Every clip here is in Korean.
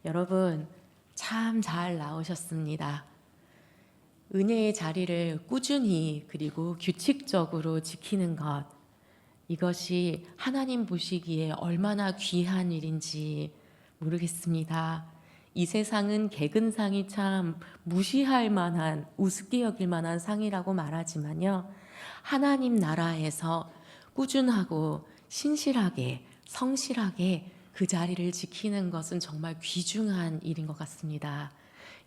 여러분, 참 잘 나오셨습니다. 은혜의 자리를 꾸준히 그리고 규칙적으로 지키는 것, 이것이 하나님 보시기에 얼마나 귀한 일인지 모르겠습니다. 이 세상은 개근상이 참 무시할 만한, 우습게 여길 만한 상이라고 말하지만요, 하나님 나라에서 꾸준하고 신실하게, 성실하게 그 자리를 지키는 것은 정말 귀중한 일인 것 같습니다.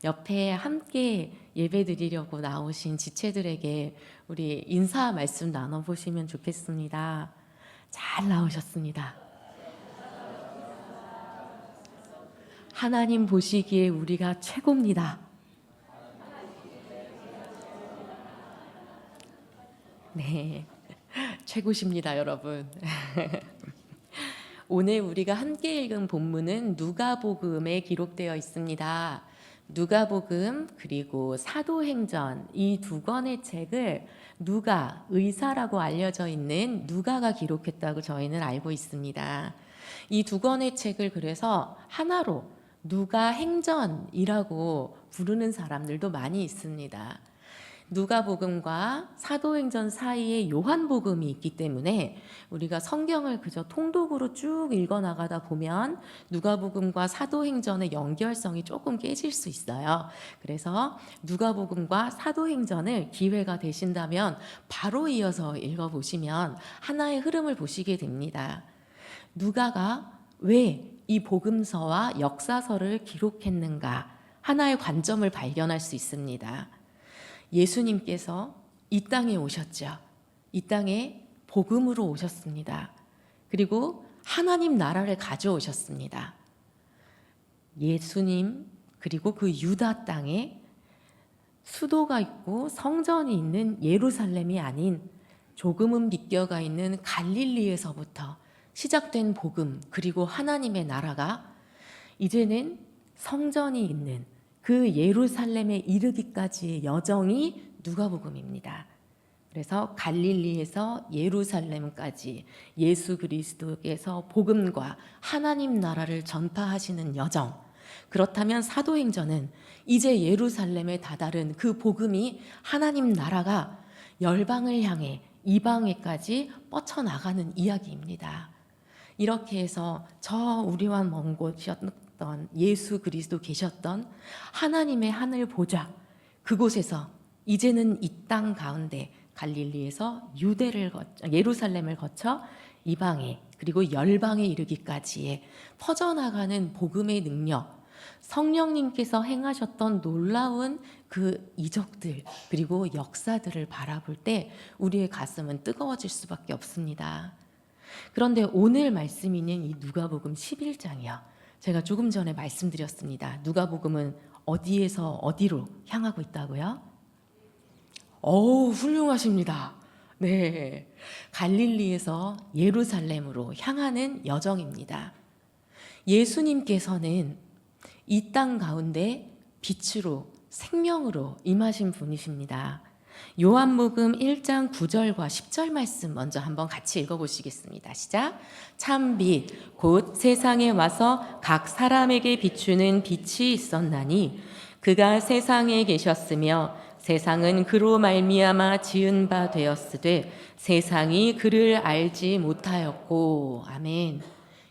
옆에 함께 예배 드리려고 나오신 지체들에게 우리 인사 말씀 나눠보시면 좋겠습니다. 잘 나오셨습니다. 하나님 보시기에 우리가 최고입니다. 네, 최고십니다, 여러분. 오늘 우리가 함께 읽은 본문은 누가복음에 기록되어 있습니다. 누가복음 그리고 사도행전 이 두 권의 책을 누가, 의사라고 알려져 있는 누가가 기록했다고 저희는 알고 있습니다. 이 두 권의 책을 그래서 하나로 누가행전이라고 부르는 사람들도 많이 있습니다. 누가복음과 사도행전 사이에 요한복음이 있기 때문에 우리가 성경을 그저 통독으로 쭉 읽어나가다 보면 누가복음과 사도행전의 연결성이 조금 깨질 수 있어요. 그래서 누가복음과 사도행전을 기회가 되신다면 바로 이어서 읽어보시면 하나의 흐름을 보시게 됩니다. 누가가 왜 이 복음서와 역사서를 기록했는가 하나의 관점을 발견할 수 있습니다. 예수님께서 이 땅에 오셨죠. 이 땅에 복음으로 오셨습니다. 그리고 하나님 나라를 가져오셨습니다. 예수님 그리고 그 유다 땅에 수도가 있고 성전이 있는 예루살렘이 아닌 조금은 비껴가 있는 갈릴리에서부터 시작된 복음 그리고 하나님의 나라가 이제는 성전이 있는 그 예루살렘에 이르기까지의 여정이 누가복음입니다. 그래서 갈릴리에서 예루살렘까지 예수 그리스도께서 복음과 하나님 나라를 전파하시는 여정. 그렇다면 사도행전은 이제 예루살렘에 다다른 그 복음이 하나님 나라가 열방을 향해 이방에까지 뻗쳐나가는 이야기입니다. 이렇게 해서 저 우리와 먼 곳이었던 예수 그리스도 계셨던 하나님의 하늘 보좌 그곳에서 이제는 이 땅 가운데 갈릴리에서 예루살렘을 거쳐 이방에 그리고 열방에 이르기까지의 퍼져나가는 복음의 능력, 성령님께서 행하셨던 놀라운 그 이적들 그리고 역사들을 바라볼 때 우리의 가슴은 뜨거워질 수밖에 없습니다. 그런데 오늘 말씀 있는 이 누가복음 11장이요. 제가 조금 전에 말씀드렸습니다. 누가복음은 어디에서 어디로 향하고 있다고요? 훌륭하십니다. 네. 갈릴리에서 예루살렘으로 향하는 여정입니다. 예수님께서는 이 땅 가운데 빛으로 생명으로 임하신 분이십니다. 요한복음 1장 9절과 10절 말씀 먼저 한번 같이 읽어보시겠습니다. 시작. 참 빛, 곧 세상에 와서 각 사람에게 비추는 빛이 있었나니 그가 세상에 계셨으며 세상은 그로 말미암아 지은 바 되었으되 세상이 그를 알지 못하였고. 아멘.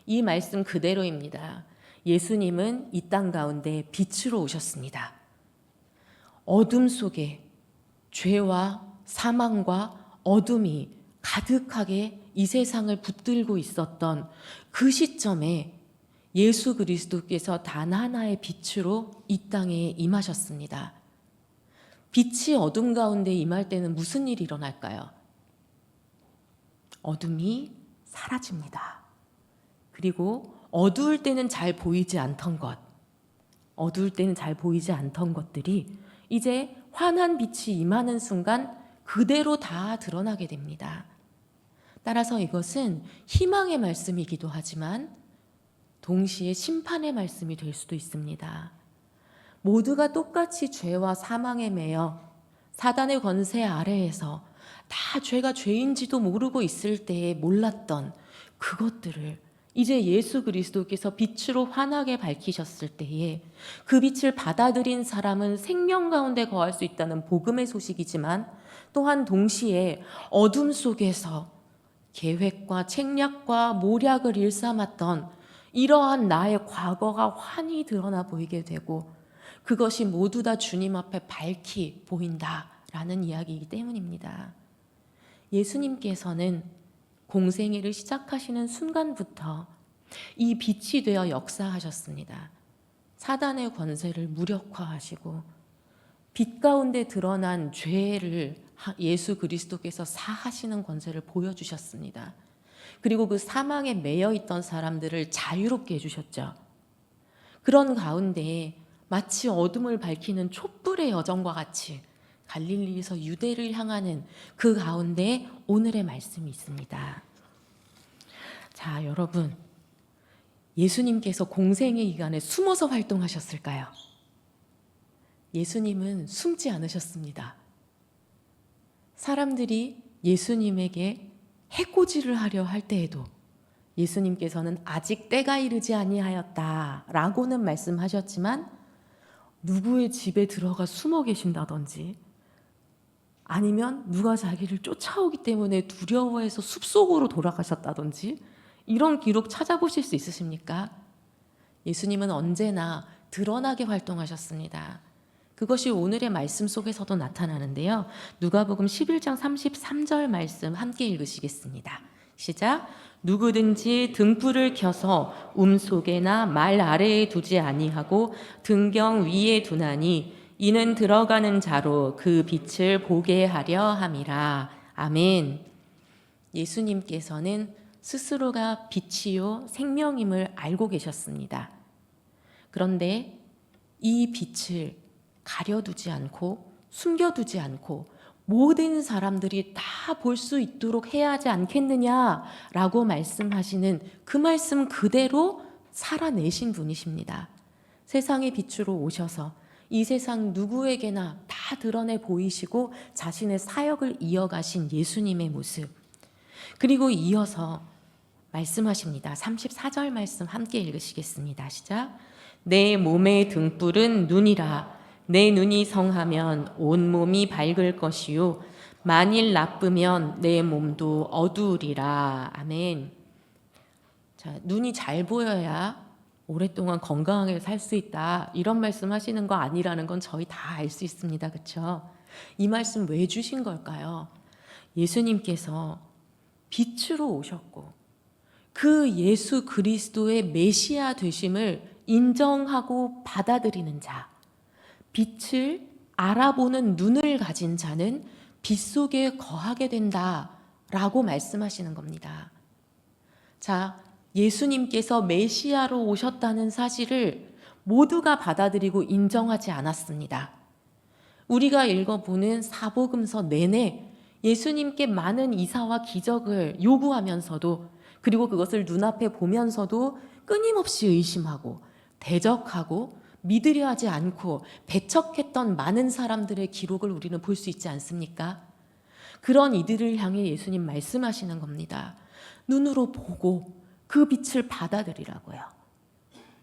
이 말씀 그대로입니다. 예수님은 이 땅 가운데 빛으로 오셨습니다. 어둠 속에 죄와 사망과 어둠이 가득하게 이 세상을 붙들고 있었던 그 시점에 예수 그리스도께서 단 하나의 빛으로 이 땅에 임하셨습니다. 빛이 어둠 가운데 임할 때는 무슨 일이 일어날까요? 어둠이 사라집니다. 그리고 어두울 때는 잘 보이지 않던 것들이 이제 환한 빛이 임하는 순간 그대로 다 드러나게 됩니다. 따라서 이것은 희망의 말씀이기도 하지만 동시에 심판의 말씀이 될 수도 있습니다. 모두가 똑같이 죄와 사망에 매여 사단의 권세 아래에서 다 죄가 죄인지도 모르고 있을 때에 몰랐던 그것들을 이제 예수 그리스도께서 빛으로 환하게 밝히셨을 때에 그 빛을 받아들인 사람은 생명 가운데 거할 수 있다는 복음의 소식이지만, 또한 동시에 어둠 속에서 계획과 책략과 모략을 일삼았던 이러한 나의 과거가 환히 드러나 보이게 되고, 그것이 모두 다 주님 앞에 밝히 보인다라는 이야기이기 때문입니다. 예수님께서는 공생애를 시작하시는 순간부터 이 빛이 되어 역사하셨습니다. 사단의 권세를 무력화하시고 빛 가운데 드러난 죄를 예수 그리스도께서 사하시는 권세를 보여주셨습니다. 그리고 그 사망에 매여 있던 사람들을 자유롭게 해주셨죠. 그런 가운데 마치 어둠을 밝히는 촛불의 여정과 같이 갈릴리에서 유대를 향하는 그 가운데 오늘의 말씀이 있습니다. 자, 여러분, 예수님께서 공생의 기간에 숨어서 활동하셨을까요? 예수님은 숨지 않으셨습니다. 사람들이 예수님에게 해코지를 하려 할 때에도 예수님께서는 아직 때가 이르지 아니하였다라고는 말씀하셨지만, 누구의 집에 들어가 숨어 계신다든지 아니면 누가 자기를 쫓아오기 때문에 두려워해서 숲속으로 돌아가셨다든지 이런 기록 찾아보실 수 있으십니까? 예수님은 언제나 드러나게 활동하셨습니다. 그것이 오늘의 말씀 속에서도 나타나는데요. 누가복음 11장 33절 말씀 함께 읽으시겠습니다. 시작. 누구든지 등불을 켜서 속에나 말 아래에 두지 아니하고 등경 위에 두나니 이는 들어가는 자로 그 빛을 보게 하려 함이라. 아멘. 예수님께서는 스스로가 빛이요 생명임을 알고 계셨습니다. 그런데 이 빛을 가려두지 않고 숨겨두지 않고 모든 사람들이 다 볼 수 있도록 해야 하지 않겠느냐라고 말씀하시는 그 말씀 그대로 살아내신 분이십니다. 세상의 빛으로 오셔서 이 세상 누구에게나 다 드러내 보이시고 자신의 사역을 이어가신 예수님의 모습, 그리고 이어서 말씀하십니다. 34절 말씀 함께 읽으시겠습니다. 시작. 내 몸의 등불은 눈이라. 내 눈이 성하면 온 몸이 밝을 것이요 만일 나쁘면 내 몸도 어두우리라. 아멘. 자, 눈이 잘 보여야 오랫동안 건강하게 살 수 있다, 이런 말씀 하시는 거 아니라는 건 저희 다 알 수 있습니다. 그렇죠? 이 말씀 왜 주신 걸까요? 예수님께서 빛으로 오셨고 그 예수 그리스도의 메시아 되심을 인정하고 받아들이는 자, 빛을 알아보는 눈을 가진 자는 빛 속에 거하게 된다라고 말씀하시는 겁니다. 자, 예수님께서 메시아로 오셨다는 사실을 모두가 받아들이고 인정하지 않았습니다. 우리가 읽어보는 사복음서 내내 예수님께 많은 이사와 기적을 요구하면서도, 그리고 그것을 눈앞에 보면서도 끊임없이 의심하고 대적하고 믿으려 하지 않고 배척했던 많은 사람들의 기록을 우리는 볼 수 있지 않습니까? 그런 이들을 향해 예수님 말씀하시는 겁니다. 눈으로 보고 그 빛을 받아들이라고요.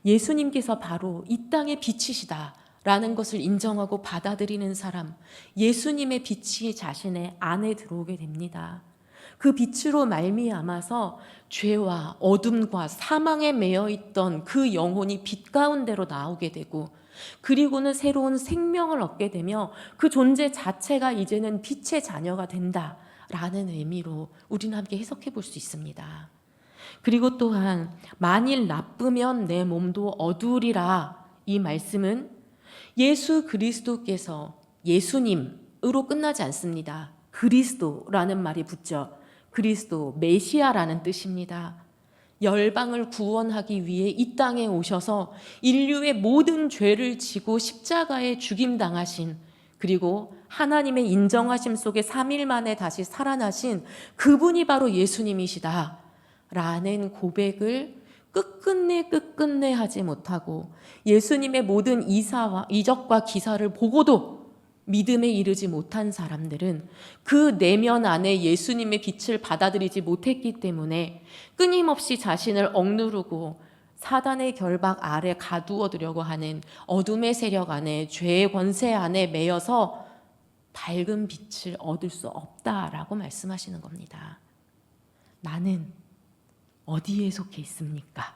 예수님께서 바로 이 땅의 빛이시다라는 것을 인정하고 받아들이는 사람, 예수님의 빛이 자신의 안에 들어오게 됩니다. 그 빛으로 말미암아서 죄와 어둠과 사망에 매여 있던 그 영혼이 빛 가운데로 나오게 되고, 그리고는 새로운 생명을 얻게 되며 그 존재 자체가 이제는 빛의 자녀가 된다라는 의미로 우리는 함께 해석해 볼 수 있습니다. 그리고 또한 만일 나쁘면 내 몸도 어두우리라, 이 말씀은 예수 그리스도께서 예수님으로 끝나지 않습니다. 그리스도라는 말이 붙죠. 그리스도, 메시아라는 뜻입니다. 열방을 구원하기 위해 이 땅에 오셔서 인류의 모든 죄를 지고 십자가에 죽임당하신, 그리고 하나님의 인정하심 속에 3일 만에 다시 살아나신 그분이 바로 예수님이시다 라는 고백을 끝끝내 하지 못하고 예수님의 모든 이사와 이적과 기사를 보고도 믿음에 이르지 못한 사람들은 그 내면 안에 예수님의 빛을 받아들이지 못했기 때문에 끊임없이 자신을 억누르고 사단의 결박 아래 가두어두려고 하는 어둠의 세력 안에, 죄의 권세 안에 매여서 밝은 빛을 얻을 수 없다라고 말씀하시는 겁니다. 나는 어디에 속해 있습니까?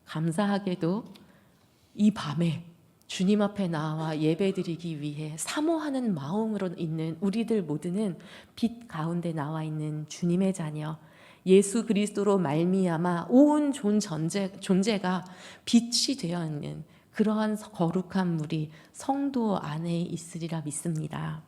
감사하게도 이 밤에 주님 앞에 나와 예배드리기 위해 사모하는 마음으로 있는 우리들 모두는 빛 가운데 나와 있는 주님의 자녀, 예수 그리스도로 말미암아 온 존재가 빛이 되어 있는 그러한 거룩한 무리 성도 안에 있으리라 믿습니다.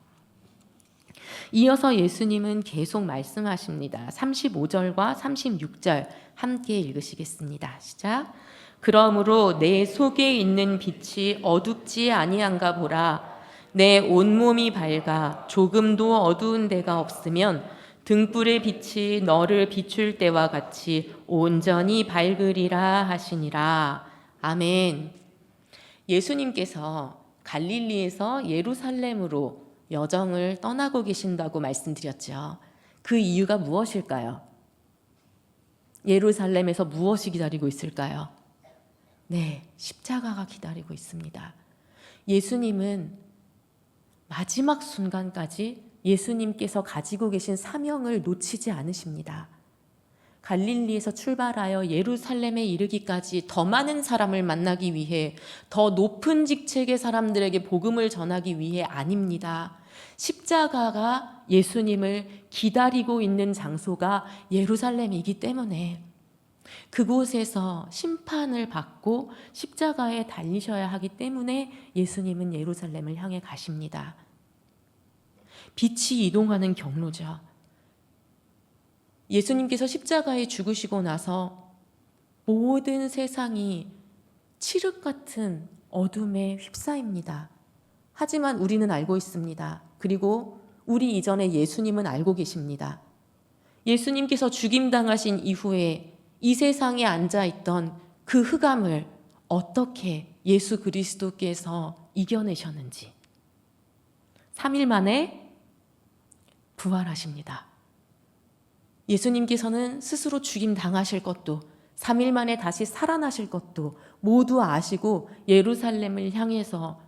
이어서 예수님은 계속 말씀하십니다. 35절과 36절 함께 읽으시겠습니다. 시작. 그러므로 내 속에 있는 빛이 어둡지 아니한가 보라. 내 온몸이 밝아 조금도 어두운 데가 없으면 등불의 빛이 너를 비출 때와 같이 온전히 밝으리라 하시니라. 아멘. 예수님께서 갈릴리에서 예루살렘으로 여정을 떠나고 계신다고 말씀드렸죠. 그 이유가 무엇일까요? 예루살렘에서 무엇이 기다리고 있을까요? 네, 십자가가 기다리고 있습니다. 예수님은 마지막 순간까지 예수님께서 가지고 계신 사명을 놓치지 않으십니다. 갈릴리에서 출발하여 예루살렘에 이르기까지 더 많은 사람을 만나기 위해, 더 높은 직책의 사람들에게 복음을 전하기 위해 아닙니다. 십자가가 예수님을 기다리고 있는 장소가 예루살렘이기 때문에 그곳에서 심판을 받고 십자가에 달리셔야 하기 때문에 예수님은 예루살렘을 향해 가십니다. 빛이 이동하는 경로죠. 예수님께서 십자가에 죽으시고 나서 모든 세상이 칠흑 같은 어둠에 휩싸입니다. 하지만 우리는 알고 있습니다. 그리고 우리 이전에 예수님은 알고 계십니다. 예수님께서 죽임당하신 이후에 이 세상에 앉아있던 그 흑암을 어떻게 예수 그리스도께서 이겨내셨는지 3일 만에 부활하십니다. 예수님께서는 스스로 죽임당하실 것도 3일 만에 다시 살아나실 것도 모두 아시고 예루살렘을 향해서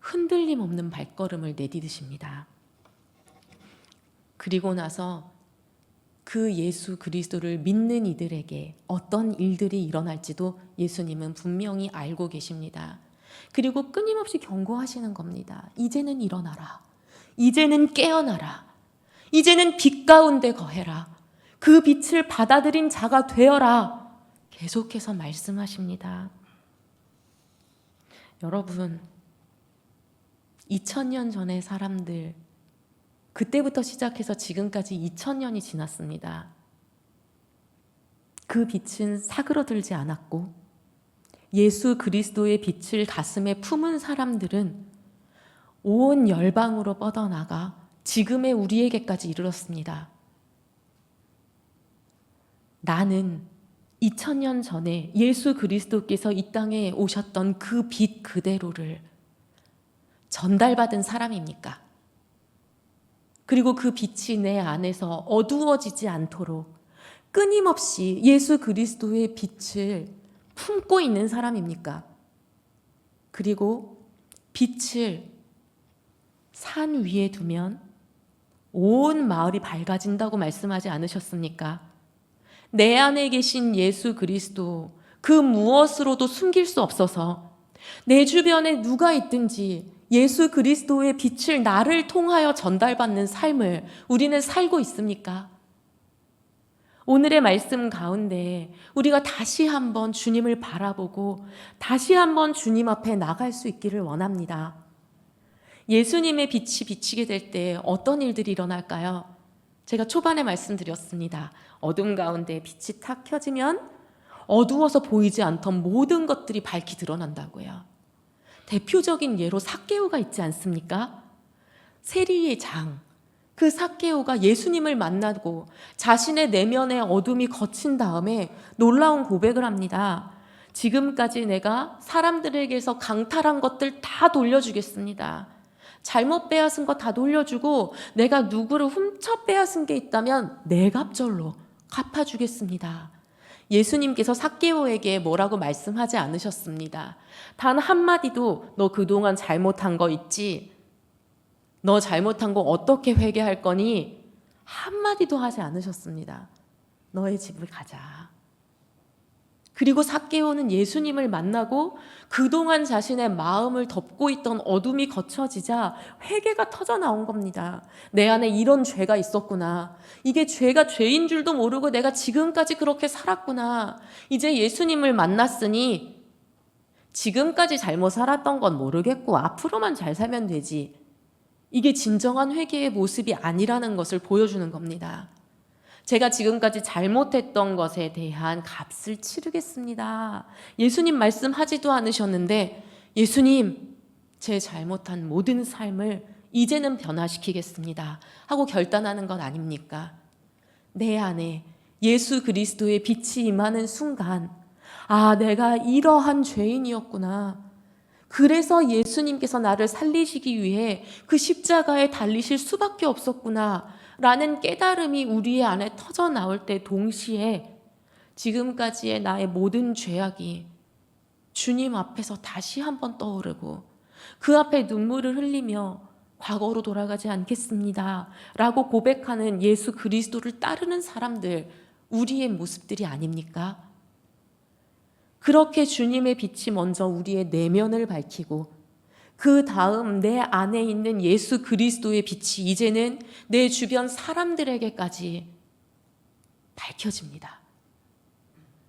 흔들림 없는 발걸음을 내디디십니다. 그리고 나서 그 예수 그리스도를 믿는 이들에게 어떤 일들이 일어날지도 예수님은 분명히 알고 계십니다. 그리고 끊임없이 경고하시는 겁니다. 이제는 일어나라. 이제는 깨어나라. 이제는 빛 가운데 거해라. 그 빛을 받아들인 자가 되어라. 계속해서 말씀하십니다. 여러분, 2000년 전의 사람들, 그때부터 시작해서 지금까지 2000년이 지났습니다. 그 빛은 사그러들지 않았고 예수 그리스도의 빛을 가슴에 품은 사람들은 온 열방으로 뻗어나가 지금의 우리에게까지 이르렀습니다. 나는 2000년 전에 예수 그리스도께서 이 땅에 오셨던 그 빛 그대로를 전달받은 사람입니까? 그리고 그 빛이 내 안에서 어두워지지 않도록 끊임없이 예수 그리스도의 빛을 품고 있는 사람입니까? 그리고 빛을 산 위에 두면 온 마을이 밝아진다고 말씀하지 않으셨습니까? 내 안에 계신 예수 그리스도, 그 무엇으로도 숨길 수 없어서 내 주변에 누가 있든지 예수 그리스도의 빛을 나를 통하여 전달받는 삶을 우리는 살고 있습니까? 오늘의 말씀 가운데 우리가 다시 한번 주님을 바라보고 다시 한번 주님 앞에 나갈 수 있기를 원합니다. 예수님의 빛이 비치게 될 때 어떤 일들이 일어날까요? 제가 초반에 말씀드렸습니다. 어둠 가운데 빛이 탁 켜지면 어두워서 보이지 않던 모든 것들이 밝히 드러난다고요. 대표적인 예로 삭개오가 있지 않습니까? 세리의 장, 그 삭개오가 예수님을 만나고 자신의 내면의 어둠이 거친 다음에 놀라운 고백을 합니다. 지금까지 내가 사람들에게서 강탈한 것들 다 돌려주겠습니다. 잘못 빼앗은 거 다 돌려주고 내가 누구를 훔쳐 빼앗은 게 있다면 네 갑절로 갚아주겠습니다. 예수님께서 삭개오에게 뭐라고 말씀하지 않으셨습니다. 단 한마디도 너 그동안 잘못한 거 있지? 너 잘못한 거 어떻게 회개할 거니? 한마디도 하지 않으셨습니다. 너의 집을 가자. 그리고 삭개오는 예수님을 만나고 그동안 자신의 마음을 덮고 있던 어둠이 거쳐지자 회개가 터져 나온 겁니다. 내 안에 이런 죄가 있었구나. 이게 죄가 죄인 줄도 모르고 내가 지금까지 그렇게 살았구나. 이제 예수님을 만났으니 지금까지 잘못 살았던 건 모르겠고 앞으로만 잘 살면 되지. 이게 진정한 회개의 모습이 아니라는 것을 보여주는 겁니다. 제가 지금까지 잘못했던 것에 대한 값을 치르겠습니다. 예수님 말씀하지도 않으셨는데 예수님, 제 잘못한 모든 삶을 이제는 변화시키겠습니다 하고 결단하는 것 아닙니까? 내 안에 예수 그리스도의 빛이 임하는 순간, 아, 내가 이러한 죄인이었구나. 그래서 예수님께서 나를 살리시기 위해 그 십자가에 달리실 수밖에 없었구나 라는 깨달음이 우리의 안에 터져 나올 때 동시에 지금까지의 나의 모든 죄악이 주님 앞에서 다시 한번 떠오르고 그 앞에 눈물을 흘리며 과거로 돌아가지 않겠습니다 라고 고백하는 예수 그리스도를 따르는 사람들, 우리의 모습들이 아닙니까? 그렇게 주님의 빛이 먼저 우리의 내면을 밝히고 그 다음 내 안에 있는 예수 그리스도의 빛이 이제는 내 주변 사람들에게까지 밝혀집니다.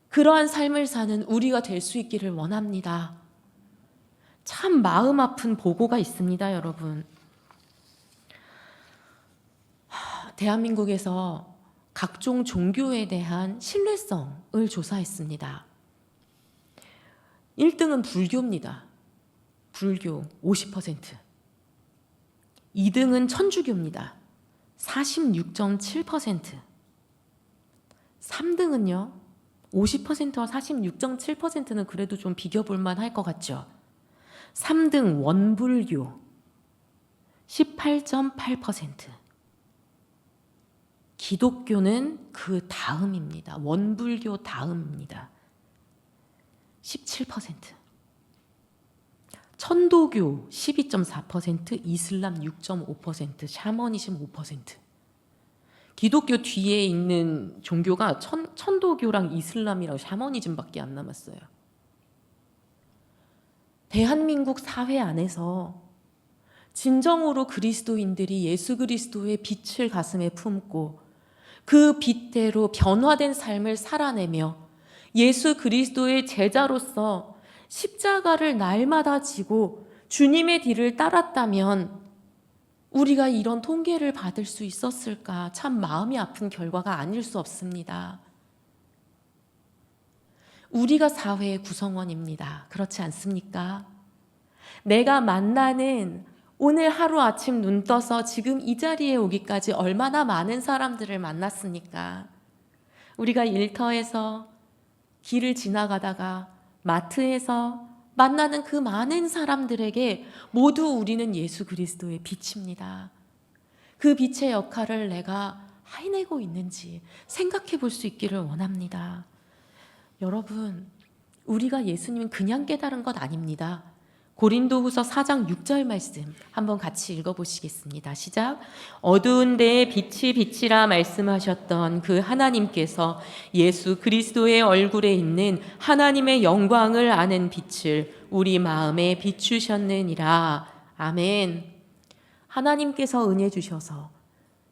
그러한 삶을 사는 우리가 될 수 있기를 원합니다. 참 마음 아픈 보고가 있습니다, 여러분. 대한민국에서 각종 종교에 대한 신뢰성을 조사했습니다. 1등은 불교입니다. 불교 50%. 2등은 천주교입니다. 46.7%. 3등은요. 50%와 46.7%는 그래도 좀 비교볼 만할 것 같죠. 3등 원불교 18.8%. 기독교는 그 다음입니다. 원불교 다음입니다. 17%. 천도교 12.4%, 이슬람 6.5%, 샤머니즘 5%. 기독교 뒤에 있는 종교가 천도교랑 이슬람이랑 샤머니즘밖에 안 남았어요. 대한민국 사회 안에서 진정으로 그리스도인들이 예수 그리스도의 빛을 가슴에 품고 그 빛대로 변화된 삶을 살아내며 예수 그리스도의 제자로서 십자가를 날마다 지고 주님의 뒤를 따랐다면 우리가 이런 통계를 받을 수 있었을까? 참 마음이 아픈 결과가 아닐 수 없습니다. 우리가 사회의 구성원입니다. 그렇지 않습니까? 내가 만나는 오늘 하루아침 눈 떠서 지금 이 자리에 오기까지 얼마나 많은 사람들을 만났습니까? 우리가 일터에서 길을 지나가다가 마트에서 만나는 그 많은 사람들에게 모두 우리는 예수 그리스도의 빛입니다. 그 빛의 역할을 내가 해내고 있는지 생각해 볼 수 있기를 원합니다. 여러분, 우리가 예수님은 그냥 깨달은 것 아닙니다. 고린도후서 4장 6절 말씀 한번 같이 읽어보시겠습니다. 시작. 어두운 데에 빛이 빛이라 말씀하셨던 그 하나님께서 예수 그리스도의 얼굴에 있는 하나님의 영광을 아는 빛을 우리 마음에 비추셨느니라. 아멘. 하나님께서 은혜 주셔서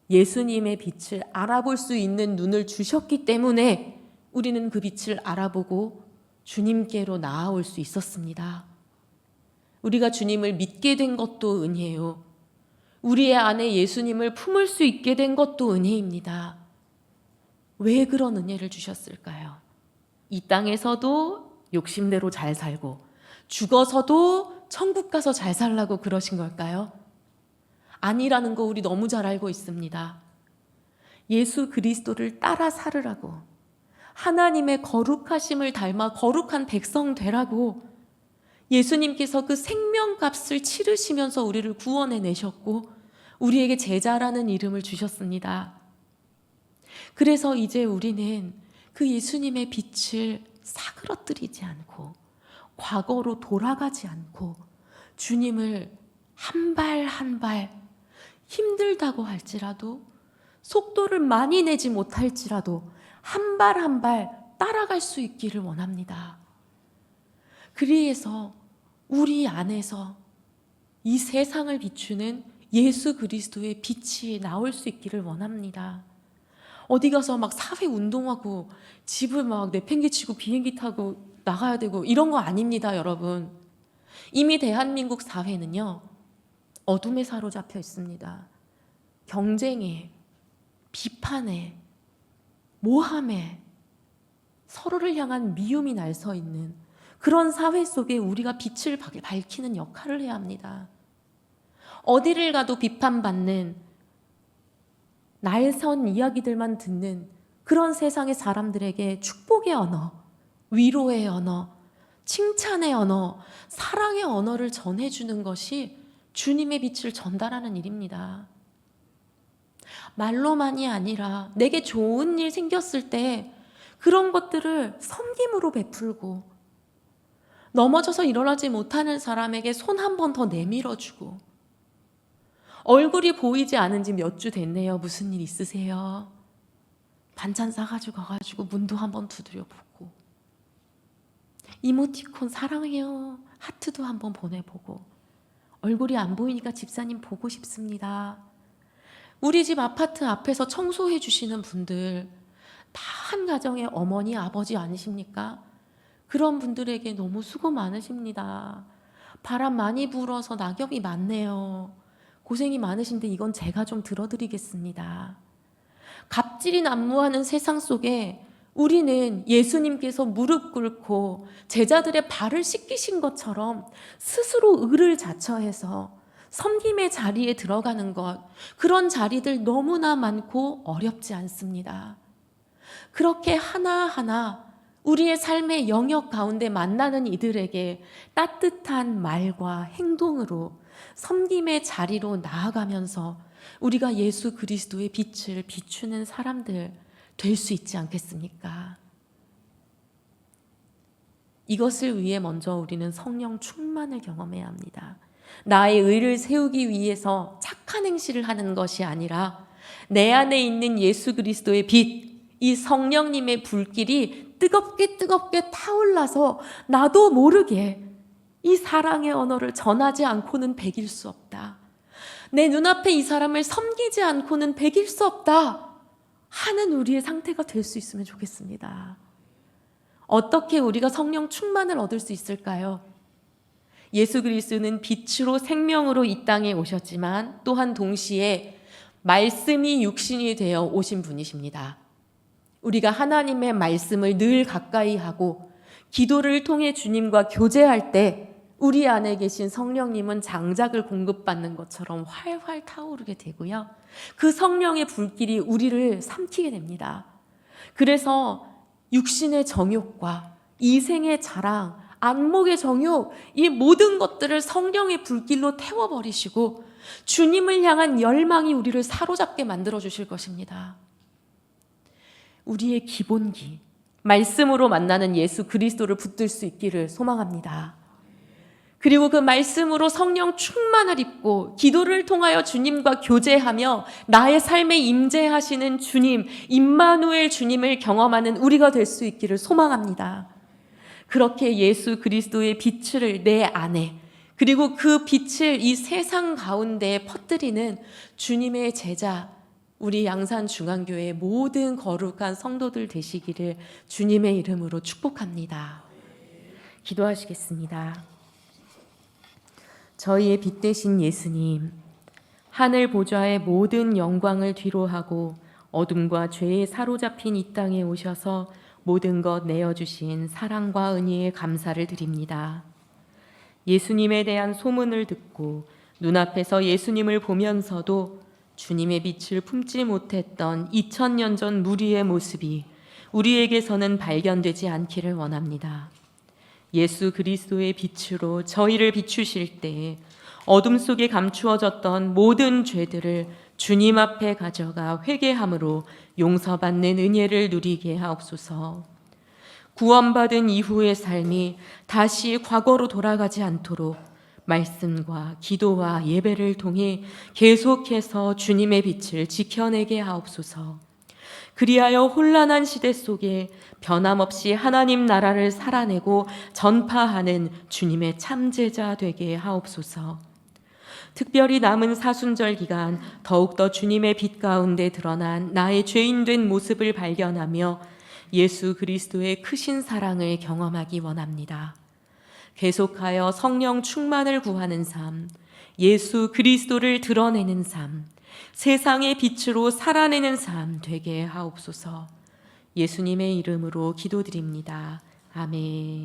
예수님의 빛을 알아볼 수 있는 눈을 주셨기 때문에 우리는 그 빛을 알아보고 주님께로 나아올 수 있었습니다. 우리가 주님을 믿게 된 것도 은혜요. 우리의 안에 예수님을 품을 수 있게 된 것도 은혜입니다. 왜 그런 은혜를 주셨을까요? 이 땅에서도 욕심대로 잘 살고 죽어서도 천국 가서 잘 살라고 그러신 걸까요? 아니라는 거 우리 너무 잘 알고 있습니다. 예수 그리스도를 따라 살으라고, 하나님의 거룩하심을 닮아 거룩한 백성 되라고 예수님께서 그 생명값을 치르시면서 우리를 구원해내셨고 우리에게 제자라는 이름을 주셨습니다. 그래서 이제 우리는 그 예수님의 빛을 사그러뜨리지 않고 과거로 돌아가지 않고 주님을 한 발 한 발 힘들다고 할지라도 속도를 많이 내지 못할지라도 한 발 한 발 따라갈 수 있기를 원합니다. 그래서 우리 안에서 이 세상을 비추는 예수 그리스도의 빛이 나올 수 있기를 원합니다. 어디 가서 막 사회 운동하고 집을 막 내팽개치고 비행기 타고 나가야 되고 이런 거 아닙니다, 여러분. 이미 대한민국 사회는요, 어둠에 사로잡혀 있습니다. 경쟁에, 비판에, 모함에, 서로를 향한 미움이 날서 있는 그런 사회 속에 우리가 빛을 밝히는 역할을 해야 합니다. 어디를 가도 비판받는, 날선 이야기들만 듣는 그런 세상의 사람들에게 축복의 언어, 위로의 언어, 칭찬의 언어, 사랑의 언어를 전해주는 것이 주님의 빛을 전달하는 일입니다. 말로만이 아니라 내게 좋은 일 생겼을 때 그런 것들을 섬김으로 베풀고, 넘어져서 일어나지 못하는 사람에게 손 한 번 더 내밀어주고, 얼굴이 보이지 않은 지 몇 주 됐네요. 무슨 일 있으세요? 반찬 싸가지고 가가지고 문도 한번 두드려보고, 이모티콘 사랑해요 하트도 한번 보내보고, 얼굴이 안 보이니까 집사님 보고 싶습니다. 우리 집 아파트 앞에서 청소해 주시는 분들 다 한 가정의 어머니 아버지 아니십니까? 그런 분들에게 너무 수고 많으십니다. 바람 많이 불어서 낙엽이 많네요. 고생이 많으신데 이건 제가 좀 들어드리겠습니다. 갑질이 난무하는 세상 속에 우리는 예수님께서 무릎 꿇고 제자들의 발을 씻기신 것처럼 스스로 의를 자처해서 섬김의 자리에 들어가는 것, 그런 자리들 너무나 많고 어렵지 않습니다. 그렇게 하나하나 우리의 삶의 영역 가운데 만나는 이들에게 따뜻한 말과 행동으로 섬김의 자리로 나아가면서 우리가 예수 그리스도의 빛을 비추는 사람들 될 수 있지 않겠습니까? 이것을 위해 먼저 우리는 성령 충만을 경험해야 합니다. 나의 의를 세우기 위해서 착한 행실을 하는 것이 아니라 내 안에 있는 예수 그리스도의 빛, 이 성령님의 불길이 뜨겁게 타올라서 나도 모르게 이 사랑의 언어를 전하지 않고는 백일 수 없다. 내 눈앞에 이 사람을 섬기지 않고는 백일 수 없다 하는 우리의 상태가 될 수 있으면 좋겠습니다. 어떻게 우리가 성령 충만을 얻을 수 있을까요? 예수 그리스도는 빛으로 생명으로 이 땅에 오셨지만 또한 동시에 말씀이 육신이 되어 오신 분이십니다. 우리가 하나님의 말씀을 늘 가까이 하고 기도를 통해 주님과 교제할 때 우리 안에 계신 성령님은 장작을 공급받는 것처럼 활활 타오르게 되고요. 그 성령의 불길이 우리를 삼키게 됩니다. 그래서 육신의 정욕과 이생의 자랑, 안목의 정욕, 이 모든 것들을 성령의 불길로 태워버리시고 주님을 향한 열망이 우리를 사로잡게 만들어 주실 것입니다. 우리의 기본기, 말씀으로 만나는 예수 그리스도를 붙들 수 있기를 소망합니다. 그리고 그 말씀으로 성령 충만을 입고 기도를 통하여 주님과 교제하며 나의 삶에 임재하시는 주님, 임마누엘 주님을 경험하는 우리가 될 수 있기를 소망합니다. 그렇게 예수 그리스도의 빛을 내 안에, 그리고 그 빛을 이 세상 가운데에 퍼뜨리는 주님의 제자, 우리 양산중앙교회 모든 거룩한 성도들 되시기를 주님의 이름으로 축복합니다. 기도하시겠습니다. 저희의 빛 되신 예수님, 하늘 보좌의 모든 영광을 뒤로하고 어둠과 죄에 사로잡힌 이 땅에 오셔서 모든 것 내어주신 사랑과 은혜에 감사를 드립니다. 예수님에 대한 소문을 듣고 눈앞에서 예수님을 보면서도 주님의 빛을 품지 못했던 2000년 전 무리의 모습이 우리에게서는 발견되지 않기를 원합니다. 예수 그리스도의 빛으로 저희를 비추실 때 어둠 속에 감추어졌던 모든 죄들을 주님 앞에 가져가 회개함으로 용서받는 은혜를 누리게 하옵소서. 구원받은 이후의 삶이 다시 과거로 돌아가지 않도록 말씀과 기도와 예배를 통해 계속해서 주님의 빛을 지켜내게 하옵소서. 그리하여 혼란한 시대 속에 변함없이 하나님 나라를 살아내고 전파하는 주님의 참제자 되게 하옵소서. 특별히 남은 사순절 기간 더욱더 주님의 빛 가운데 드러난 나의 죄인된 모습을 발견하며 예수 그리스도의 크신 사랑을 경험하기 원합니다. 계속하여 성령 충만을 구하는 삶, 예수 그리스도를 드러내는 삶, 세상의 빛으로 살아내는 삶 되게 하옵소서. 예수님의 이름으로 기도드립니다. 아멘.